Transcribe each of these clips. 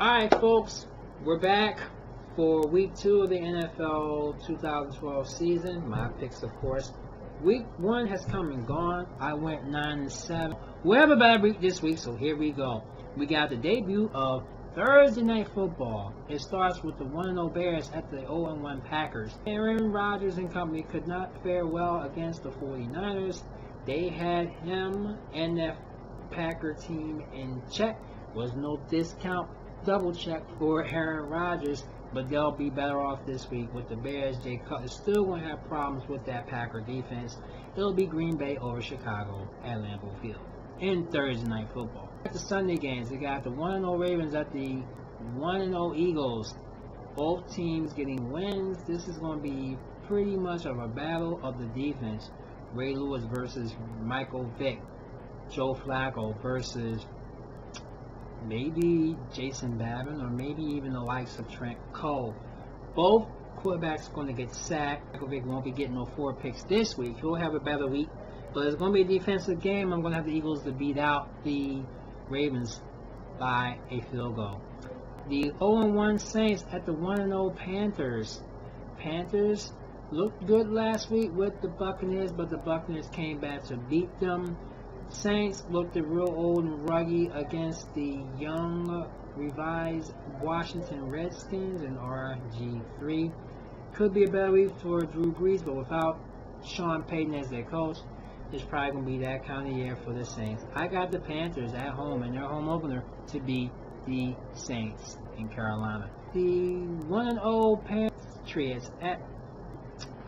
Alright folks, we're back for week 2 of the NFL 2012 season. My picks, of course. Week 1 has come and gone. I went 9-7. We have a bad week this week, so here we go. We got the debut of Thursday Night Football. It starts with the 1-0 Bears at the 0-1 Packers. Aaron Rodgers and company could not fare well against the 49ers. They had him and that Packer team in check. Was no discount double check for Aaron Rodgers, but they'll be better off this week with the Bears. Jay Cutler's still going to have problems with that Packer defense. It'll be Green Bay over Chicago at Lambeau Field in Thursday Night Football. At the Sunday games, they got the 1-0 Ravens at the 1-0 Eagles. Both teams getting wins. This is going to be pretty much of a battle of the defense. Ray Lewis versus Michael Vick. Joe Flacco versus maybe Jason Babin, or maybe even the likes of Trent Cole. Both quarterbacks are going to get sacked. Michael Vick won't be getting no 4 picks this week. He'll have a better week, but it's going to be a defensive game. I'm going to have the Eagles to beat out the Ravens by a field goal. The 0-1 Saints at the 1-0 Panthers. Panthers looked good last week with the Buccaneers, but the Buccaneers came back to beat them. Saints looked real old and ruggy against the young, revised Washington Redskins in RG3. Could be a better week for Drew Brees, but without Sean Payton as their coach, it's probably going to be that kind of year for the Saints. I got the Panthers at home in their home opener to beat the Saints in Carolina. The 1-0 Patriots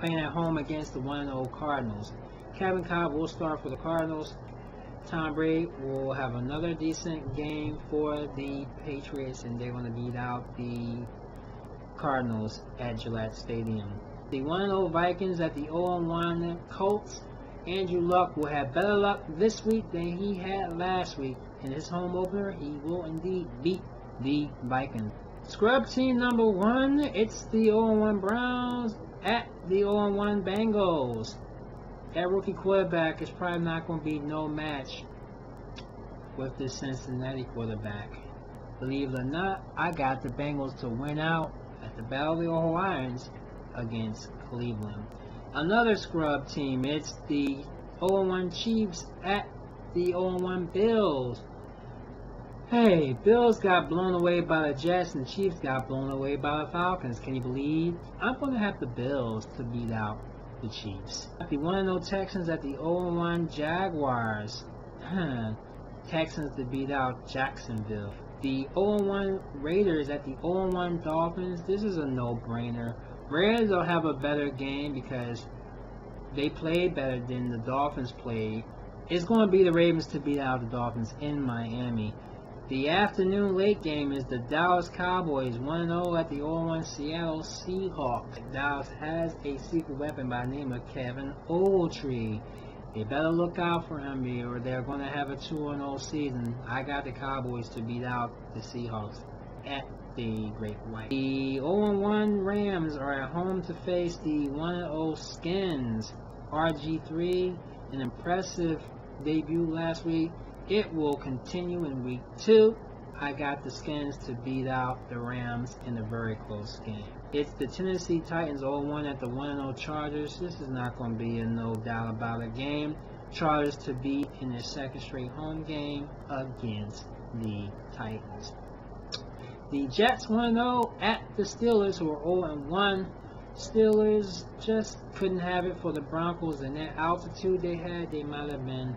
playing at home against the 1-0 Cardinals. Kevin Cobb will start for the Cardinals. Tom Brady will have another decent game for the Patriots, and they're going to beat out the Cardinals at Gillette Stadium. The 1-0 Vikings at the 0-1 Colts. Andrew Luck will have better luck this week than he had last week. In his home opener, he will indeed beat the Vikings. Scrub team number 1, it's the 0-1 Browns at the 0-1 Bengals. That rookie quarterback is probably not going to be no match with this Cincinnati quarterback. Believe it or not, I got the Bengals to win out at the Battle of the Hawaiians against Cleveland. Another scrub team, it's the 0-1 Chiefs at the 0-1 Bills. Hey, Bills got blown away by the Jets and Chiefs got blown away by the Falcons. Can you believe? I'm going to have the Bills to beat out the Chiefs. The 1-0 Texans at the 0-1 Jaguars. Texans to beat out Jacksonville. The 0-1 Raiders at the 0-1 Dolphins. This is a no-brainer. Raiders will have a better game because they played better than the Dolphins played. It's going to be the Ravens to beat out the Dolphins in Miami. The afternoon late game is the Dallas Cowboys 1-0 at the 0-1 Seattle Seahawks. Dallas has a secret weapon by the name of Kevin Ogletree. They better look out for him or they're going to have a 2-0 season. I got the Cowboys to beat out the Seahawks at the Great White. The 0-1 Rams are at home to face the 1-0 Skins. RG3, an impressive debut last week. It will continue in week 2. I got the Skins to beat out the Rams in a very close game. It's the Tennessee Titans 0-1 at the 1-0 Chargers. This is not going to be a no doubt about it game. Chargers to beat in their second straight home game against the Titans. The Jets 1-0 at the Steelers, who are 0-1. Steelers just couldn't have it for the Broncos, and that altitude they had, they might have been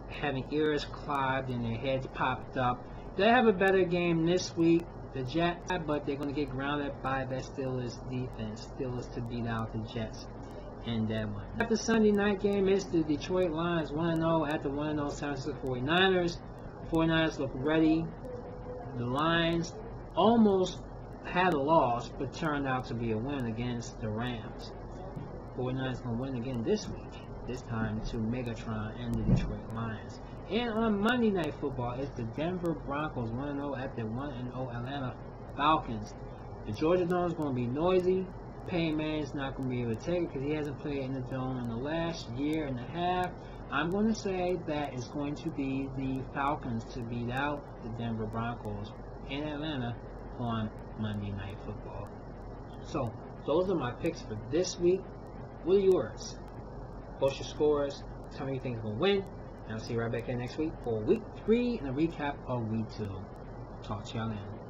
having ears clogged and their heads popped up. They have a better game this week, the Jets, but they're going to get grounded by that Steelers defense. Steelers to beat out the Jets in that one. At the Sunday night game, it's the Detroit Lions 1-0 at the 1-0 San Francisco 49ers. 49ers look ready. The Lions almost had a loss, but turned out to be a win against the Rams. 49ers going to win again this week. This time to Megatron and the Detroit Lions. And on Monday Night Football, it's the Denver Broncos 1-0 at the 1-0 Atlanta Falcons. The Georgia Dome is going to be noisy. Peyton Manning's not going to be able to take it because he hasn't played in the Dome in the last year and a half. I'm going to say that it's going to be the Falcons to beat out the Denver Broncos in Atlanta on Monday Night Football. So, those are my picks for this week. What are yours? Post your scores. Tell me who you think is going to win. And I'll see you right back here next week for week 3 and a recap of week 2. Talk to y'all then.